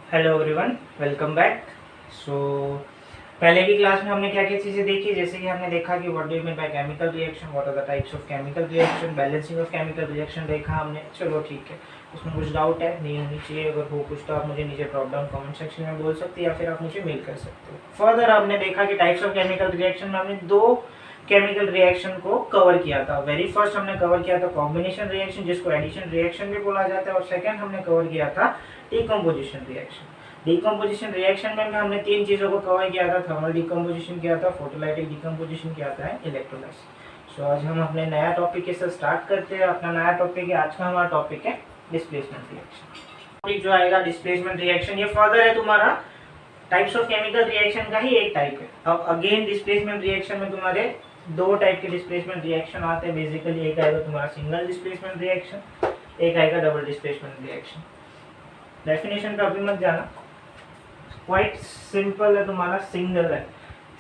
Hello everyone, welcome back. So पहले की class में हमने क्या क्या चीज़ें देखी, जैसे कि हमने देखा कि what do you mean by chemical reaction, what are the types of chemical reaction, balancing of chemical reaction देखा हमने। चलो ठीक है, उसमें कुछ डाउट है नहीं होनी चाहिए, अगर हो कुछ तो आप मुझे नीचे ड्रॉप डाउन कमेंट सेक्शन में बोल सकते हैं या फिर आप मुझे मेल कर सकते हो। फर्दर हमने देखा कि टाइप्स ऑफ केमिकल रिएक्शन में हमने दो केमिकल रिएक्शन को कवर किया था। वेरी फर्स्ट हमने कवर किया था कॉम्बिनेशन रिएक्शन, जिसको एडिशन रिएक्शन भी बोला जाता है, और सेकंड हमने कवर किया था डिकम्पोजिशन रिएक्शन। डिकम्पोजिशन रिएक्शन में हमने तीन चीज़ों को कवर किया था, थर्मल डिकम्पोजिशन किया था, फोटोलाइटिक डिकम्पोजिशन किया था, इलेक्ट्रोलाइसिस। सो आज हम अपने नया टॉपिक के साथ स्टार्ट करते हैं। अपना नया टॉपिक है, आज का हमारा टॉपिक है डिस्प्लेसमेंट रिएक्शन। टॉपिक जो आएगा डिस्प्लेसमेंट रिएक्शन, ये फर्दर है तुम्हारा टाइप्स ऑफ केमिकल रिएक्शन का ही एक टाइप है। अब अगेन डिस्प्लेसमेंट रिएक्शन में तुम्हारे दो टाइप के डिस्प्लेसमेंट रिएक्शन आते हैं बेसिकली। एक आएगा तुम्हारा सिंगल डिस्प्लेसमेंट रिएक्शन, एक आएगा डबल डिस्प्लेसमेंट रिएक्शन। डेफिनेशन पे अभी मत जाना, क्वाइट सिंपल है। तुम्हारा सिंगल है,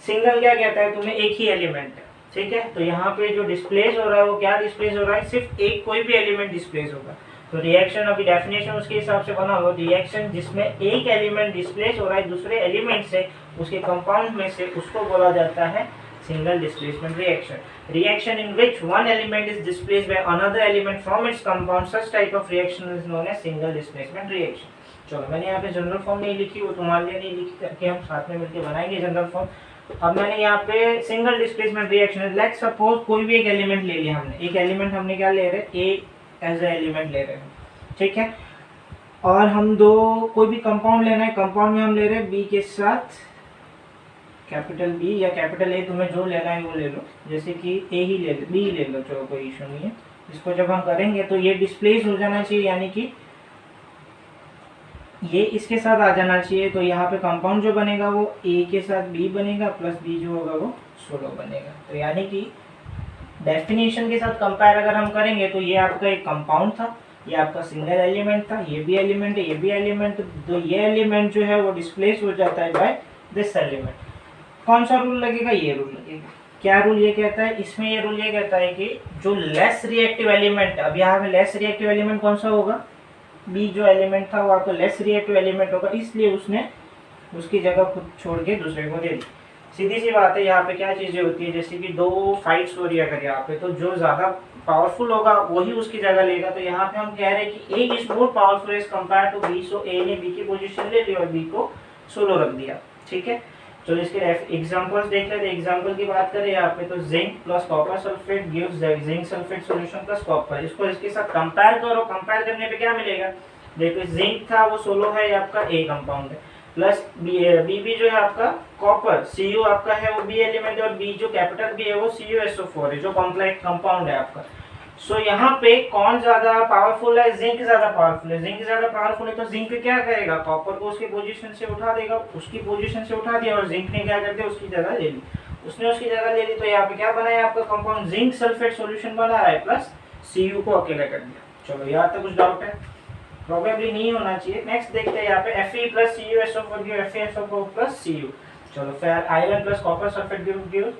सिंगल क्या कहता है, तुम्हें एक ही एलिमेंट है, ठीक है। तो यहाँ पे जो डिस्प्लेस हो रहा है वो क्या डिस्प्लेस हो रहा है, सिर्फ एक कोई भी एलिमेंट डिस्प्लेस होगा। तो रिएक्शन अभी डेफिनेशन उसके हिसाब से बना हो, रिएक्शन जिसमें एक एलिमेंट डिस्प्लेस हो रहा है दूसरे एलिमेंट से, उसके कंपाउंड में से, उसको बोला जाता है single displacement reaction. Reaction in which one element is displaced by another element from its compound, such type of reaction is known as single displacement reaction. चलो मैंने यहाँ पे जनरल फॉर्म नहीं लिखी, वो तुम्हारे लिए नहीं लिखी, करके हम साथ में मिलकर बनाएंगे जनरल फॉर्म। अब मैंने यहाँ पे single displacement reaction, let's suppose कोई भी एक एलिमेंट ले लिया हमने, एक एलिमेंट हमने क्या ले रहे हैं, ए एज ए एलिमेंट ले रहे हैं, ठीक है। और हम दो कोई भी कंपाउंड लेना है, कंपाउंड में हम ले रहे हैं बी के साथ कैपिटल बी या कैपिटल ए, तुम्हें जो लेना है वो ले लो, जैसे कि ए ही ले लो, बी ले लो, चलो कोई इशू नहीं है। इसको जब हम करेंगे तो ये डिस्प्लेस हो जाना चाहिए, यानी कि ये इसके साथ आ जाना चाहिए। तो यहाँ पे कंपाउंड जो बनेगा वो ए के साथ बी बनेगा, प्लस बी जो होगा वो सोलो बनेगा। तो यानी कि डेफिनेशन के साथ कंपेयर अगर हम करेंगे तो ये आपका एक कंपाउंड था, ये आपका सिंगल एलिमेंट था, ये भी एलिमेंट है, ये भी एलिमेंट। तो ये एलिमेंट जो है वो डिस्प्लेस हो जाता है बाय दिस एलिमेंट। कौन सा रूल लगेगा, ये रूल लगेगा। क्या रूल ये कहता है, इसमें ये रूल ये कहता है कि जो लेस रिएक्टिव एलिमेंट, अब यहाँ पे लेस रिएक्टिव एलिमेंट कौन सा होगा, बी जो एलिमेंट था वो आपको लेस रिएक्टिव एलिमेंट होगा, इसलिए उसने उसकी जगह खुद छोड़ के दूसरे को दे दी। सीधी सी बात है, यहाँ पे क्या चीज़ें होती है, जैसे कि दो फाइट्स हो रही है अगर यहाँ पे, तो जो ज़्यादा पावरफुल होगा वही उसकी जगह लेगा। तो यहाँ पे हम कह रहे हैं कि A is more powerful as compared to B, so A ने बी की पोजिशन ले ली और बी को सोलो रख दिया, ठीक है। तो इसके एग्जांपल्स देख लेते हैं। एग्जांपल की बात करें यहाँ पे तो zinc plus copper sulphate gives zinc sulphate solution plus copper. इसको इसके साथ कंपेयर करो, कंपेयर करने पे क्या मिलेगा, देखो जिंक था वो सोलो है, ये आपका ए कंपाउंड है, प्लस बी जो है आपका कॉपर, Cu आपका है वो बी एलिमेंट है, और बी जो कैपिटल बी है वो CuSO4 है जो कॉम्प्लेक्स कंपाउंड है आपका। सो यहाँ पे कौन ज्यादा पावरफुल है, जिंक ज्यादा पावरफुल है। जिंक ज्यादा पावरफुल है तो जिंक क्या करेगा, कॉपर को उसकी पोजीशन से उठा देगा, उसकी पोजीशन से उठा दिया, और जिंक ने क्या कर दिया, उसकी जगह ले ली, उसने उसकी जगह ले ली। तो यहाँ पे क्या बना है आपका कंपाउंड, जिंक सल्फेट सॉल्यूशन बना रहा है, प्लस Cu को अकेला कर दिया। चलो यहाँ तक कुछ डाउट है, प्रोबेबली नहीं होना चाहिए। नेक्स्ट देखते हैं यहाँ पे Fe plus CuSO4 give FeSO4 plus Cu। चलो फिर iron plus copper sulphate give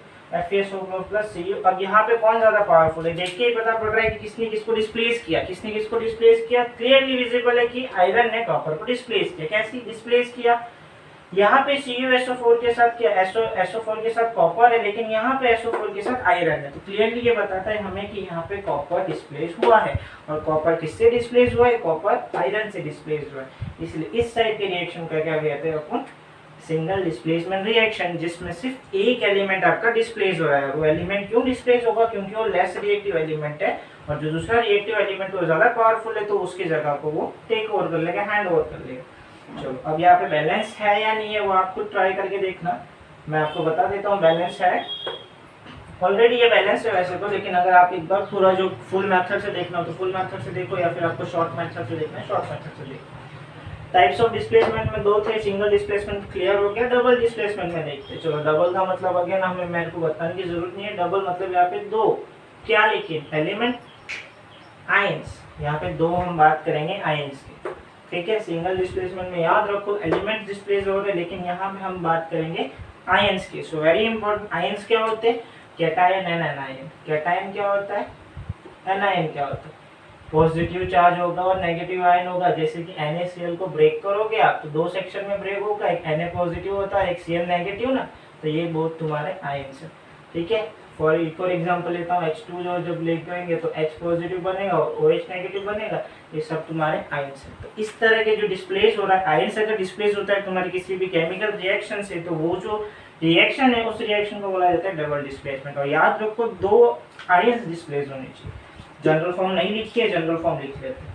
FeSO4 plus Cu। अब यहाँ पे कौन ज्यादा पावरफुल है, देख के ही पता पड़ रहा है कि किसने किसको डिस्प्लेस किया, किसने किसको डिस्प्लेस किया। क्लियरली विजिबल है कि आयरन ने कॉपर को डिस्प्लेस किया। कैसे डिस्प्लेस किया, यहाँ पे CuSO4 के साथ क्या, SO4 के साथ कॉपर है, लेकिन यहाँ पे SO4 के साथ आयरन है। तो क्लियरली ये बताता है हमें कि यहाँ पे कॉपर डिस्प्लेस हुआ है, और कॉपर किससे डिस्प्लेस हुआ है, कॉपर आयरन से डिस्प्लेस हुआ है। इसलिए इस टाइप के रिएक्शन का क्या कहते हैं अपन, सिंगल डिस्प्लेसमेंट रिएक्शन, जिसमें सिर्फ एक एलिमेंट आपका डिस्प्लेस हो रहा है। वो एलिमेंट क्यों डिस्प्लेस होगा, क्योंकि वो लेस रिएक्टिव एलिमेंट है, और जो दूसरा रिएक्टिव एलिमेंट वो ज्यादा पावरफुल है, तो उसकी जगह को वो टेक ओवर कर लेगा, हैंड ओवर कर लेगा। चलो अब यहाँ पे बैलेंस है या नहीं है वो आप खुद ट्राई करके देखना, मैं आपको बता देता हूँ बैलेंस है। ऑलरेडी ये बैलेंस है वैसे तो, लेकिन अगर आप एक बार पूरा जो फुल मेथड से देखना हो तो फुल मेथड से देखो, या फिर आपको शॉर्ट मेथड से देखना है शॉर्ट मेथड से देखो। टाइप्स ऑफ डिस्प्लेसमेंट में दो थे, सिंगल डिस्प्लेसमेंट क्लियर हो गया। डबल डिस्प्लेसमेंट में देखते, चलो डबल का मतलब अगेन हमें मेरे को बताने की जरूरत नहीं है। डबल मतलब यहाँ पे दो, क्या लिखे, एलिमेंट आयंस, यहाँ पे दो हम बात करेंगे आयंस की, ठीक है। सिंगल डिस्प्लेसमेंट में याद रखो एलिमेंट डिस्प्लेस हो रहे हैं, लेकिन यहाँ पे हम बात करेंगे आयंस की। सो वेरी इंपॉर्टेंट, आयंस क्या होते हैं, कैटायन एंड एनायन। कैटायन क्या होता है, एनायन क्या होता है। पॉजिटिव चार्ज होगा और नेगेटिव आयन होगा। जैसे कि NaCl को ब्रेक करोगे आप तो दो सेक्शन में ब्रेक होगा, एक Na पॉजिटिव होता है, एक Cl नेगेटिव ना, तो ये बहुत तुम्हारे आयन्स है। ठीक है, फॉर एग्जांपल लेता हूँ H2 जो जब ब्रेक करेंगे तो H पॉजिटिव बनेगा और OH नेगेटिव बनेगा, ये सब तुम्हारे आयन्स है। तो इस तरह के जो डिस्प्लेस हो रहा है, आयन्स अगर डिस्प्लेस होता है तुम्हारे किसी भी केमिकल रिएक्शन से, तो वो जो रिएक्शन है उस रिएक्शन को बोला जाता है डबल डिस्प्लेसमेंट। और याद रखो दो आयन्स डिस्प्लेस होने चाहिए। जनरल फॉर्म नहीं लिखी है, जनरल फॉर्म लिख लेते हैं।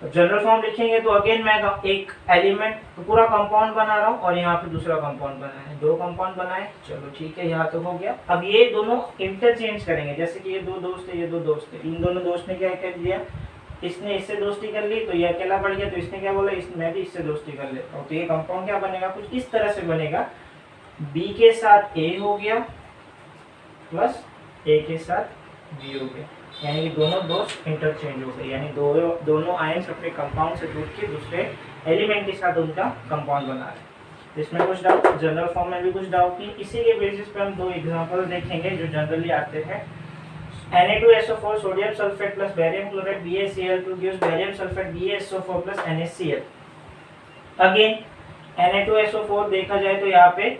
जनरल फॉर्म लिखेंगे तो अगेन मैं एक एलिमेंट तो पूरा कंपाउंड बना रहा हूँ और यहाँ पे दूसरा कंपाउंड बना है, दो कंपाउंड बनाए। चलो ठीक है, यहाँ तो हो गया। अब ये दोनों इंटरचेंज करेंगे। जैसे कि ये दो दोस्त है, ये दो दोस्त है, इन दोनों दोस्त ने क्या कर दिया, इसने इससे दोस्ती कर ली तो ये अकेला पड़ गया, तो इसने क्या बोला, मैं भी इससे दोस्ती कर लेता हूँ। तो ये कंपाउंड क्या बनेगा, कुछ इस तरह से बनेगा। बी के साथ ए हो गया प्लस ए के साथ बी हो गया, यानी कि दोनों दोस्त इंटरचेंज हो गए, यानी दोनों आयन्स अपने कंपाउंड से जुड़ के दूसरे एलिमेंट के साथ उनका कंपाउंड बना रहे हैं। इसमें कुछ डाउट, जनरल फॉर्म में भी कुछ डाउट नहीं। इसी के बेसिस पे हम दो एग्जांपल देखेंगे जो जनरली आते हैं। Na2SO4 sodium sulphate plus barium chloride BaCl2 gives barium sulphate BaSO4 plus NaCl। Again Na2SO4 देखा जाए तो यहाँ पे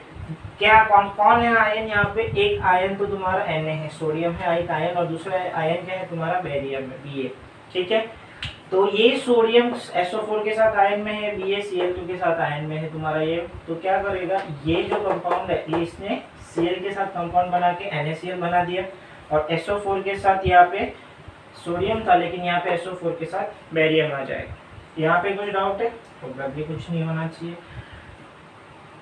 क्या कौन है आयन, यहाँ पे एक आयन तो तुम्हारा Na है, सोडियम है एक आयन, और दूसरा आयन क्या है तुम्हारा, बैरियम है, Ba। ठीक है, तो ये सोडियम SO4 के साथ आयन में है, BaCl2 के साथ आयन में है तुम्हारा ये। तो क्या करेगा, ये जो कंपाउंड है ये इसने Cl के साथ कंपाउंड बना के NaCl बना दिया, और SO4 के साथ यहाँ पे सोडियम था लेकिन यहाँ पे SO4 के साथ बैरियम आ जाएगा। यहाँ पे कुछ डाउट है, प्रोबेबली कुछ नहीं होना चाहिए।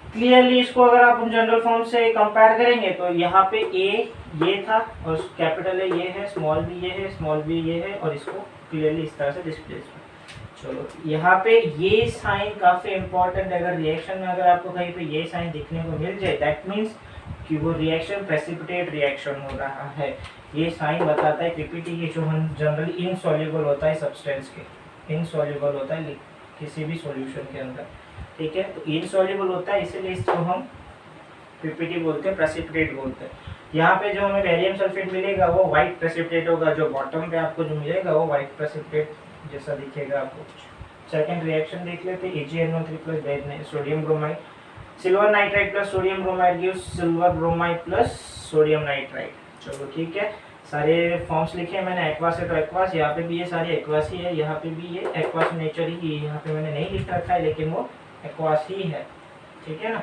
क्लियरली इसको अगर आप जनरल फॉर्म से कंपेयर करेंगे तो यहाँ पे ए ये था और कैपिटल ए ये है, स्मॉल बी ये है, स्मॉल बी ये है, और इसको क्लियरली इस तरह से डिस्प्लेस। चलो यहाँ पे ये साइन काफी इंपॉर्टेंट है। अगर रिएक्शन में अगर आपको कहीं पे ये साइन दिखने को मिल जाए, दैट मीन्स कि वो रिएक्शन प्रेसिपिटेट रिएक्शन हो रहा है। ये साइन बताता है पीपीटी की, जो हम जनरली इनसॉल्युबल होता है सब्सटेंस के, इनसॉल्युबल होता है किसी भी सॉल्यूशन के अंदर। ठीक है, तो इनसॉल्युबल होता है, इसीलिए इसको हम पीपीटी बोलते हैं, प्रेसिपिटेट बोलते हैं। यहाँ पे जो हमें बैरियम सल्फेट मिलेगा वो व्हाइट प्रेसिपिटेट होगा, जो बॉटम पे आपको जो मिलेगा वो व्हाइट प्रेसिपिटेट जैसा दिखेगा आपको। सेकंड रिएक्शन देख लेते हैं, AgNO3 plus sodium bromide, silver nitride plus sodium bromide gives silver bromide plus sodium nitride. चलो ठीक है, सारे फॉर्म्स लिखे हैं मैंने, एक्वास है तो एक्वास, यहाँ पे भी ये सारे एक्वास ही है, यहाँ पे भी ये एक्वास नेचर ही है, यहाँ पे मैंने नहीं लिख रखा है लेकिन वो एक्वास ही है। ठीक है ना,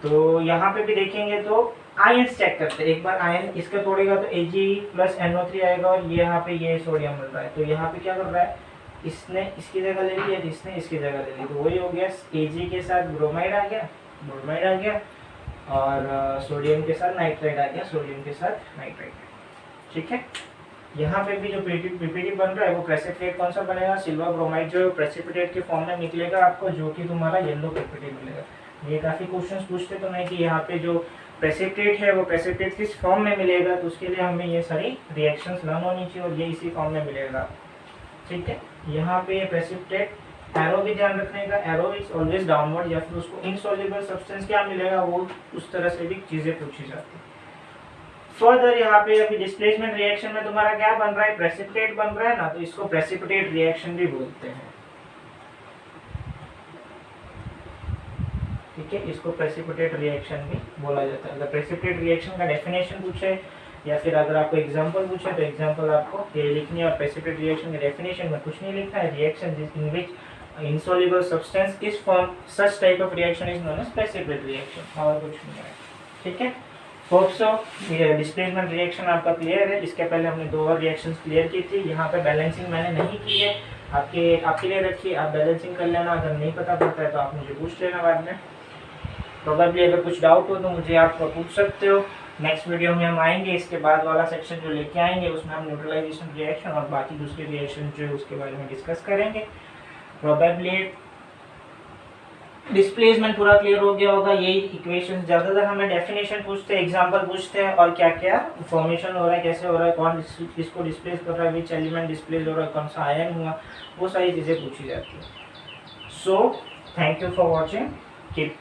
तो यहाँ पे भी देखेंगे तो आयन्स चेक करते हैं एक बार। आयन इसका तोड़ेगा तो Ag प्लस NO3 आएगा, और ये यहाँ पे ये सोडियम मिल रहा है, तो यहाँ पे क्या कर रहा है, इसने इसकी जगह ले ली, इसने इसकी जगह ले ली, तो वही हो गया, Ag के साथ ब्रोमाइड आ गया, ब्रोमाइड आ गया, और सोडियम के साथ नाइट्राइड आ गया, सोडियम के साथ नाइट्राइड। ठीक है, यहाँ पे भी जो पीपीटी बन रहा है वो प्रेसिपिटेट कौन सा बनेगा, सिल्वर ब्रोमाइड जो प्रेसिपिटेट के फॉर्म में निकलेगा आपको, जो कि तुम्हारा येलो पीपीटी मिलेगा। ये काफ़ी क्वेश्चंस पूछते तो नहीं कि यहाँ पे जो प्रेसिपिटेट है वो प्रेसिपिटेट किस फॉर्म में मिलेगा, तो उसके लिए हमें ये सारी रिएक्शंस लर्न होनी चाहिए, और ये इसी फॉर्म में मिलेगा। ठीक है, यहाँ पे प्रेसिपिटेट एरो भी ध्यान रखने का, एरो इज ऑलवेज डाउनवर्ड, या फिर उसको इनसॉल्युबल सब्सटेंस क्या मिलेगा वो उस तरह से भी चीज़ें पूछी जाती है। फर्दर यहाँ पे अभी डिस्प्लेसमेंट रिएक्शन में तुम्हारा क्या बन रहा है, प्रेसिपिटेट बन रहा है ना, तो इसको प्रेसिपिटेट रिएक्शन भी बोलते हैं। ठीक है, इसको प्रेसिपिटेट रिएक्शन भी बोला जाता है। अगर प्रेसिपिटेट रिएक्शन का डेफिनेशन पूछे या फिर अगर आपको एग्जांपल पूछे तो एग्जांपल आपको ये लिखनी है, और प्रेसिपिटेट रिएक्शन के डेफिनेशन में कुछ नहीं लिखा है, reaction in which insoluble substance is formed, such type of reaction is known as precipitate reaction, और कुछ नहीं है। ठीक है, होप सो ये डिस्प्लेसमेंट रिएक्शन आपका क्लियर है। इसके पहले हमने दो और रिएक्शंस क्लियर की थी, यहाँ पे बैलेंसिंग मैंने नहीं की है, आपके लिए रखिए, आप बैलेंसिंग कर लेना, अगर नहीं पता पड़ता है तो आप मुझे पूछ लेना बाद में। प्रोबेबली अगर कुछ डाउट हो तो मुझे आप पूछ सकते हो। नेक्स्ट वीडियो में हम आएंगे, इसके बाद वाला सेक्शन जो लेके आएंगे उसमें हम न्यूट्रलाइजेशन रिएक्शन और बाकी दूसरे रिएक्शन जो है उसके बारे में डिस्कस करेंगे। प्रोबेबली डिस्प्लेसमेंट पूरा क्लियर हो गया होगा। यही इक्वेशन ज़्यादातर हमें डेफिनेशन पूछते हैं, एग्जांपल पूछते हैं, और क्या क्या फॉर्मेशन हो रहा है, कैसे हो रहा है, कौन किसको डिस्प्लेस कर रहा है, विच एलिमेंट डिस्प्लेस हो रहा है, कौन सा आयन हुआ, वो सारी चीज़ें पूछी जाती है। So thank you for watching, keep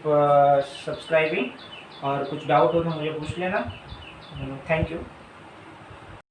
subscribing, और कुछ डाउट हो तो मुझे पूछ लेना। Thank you.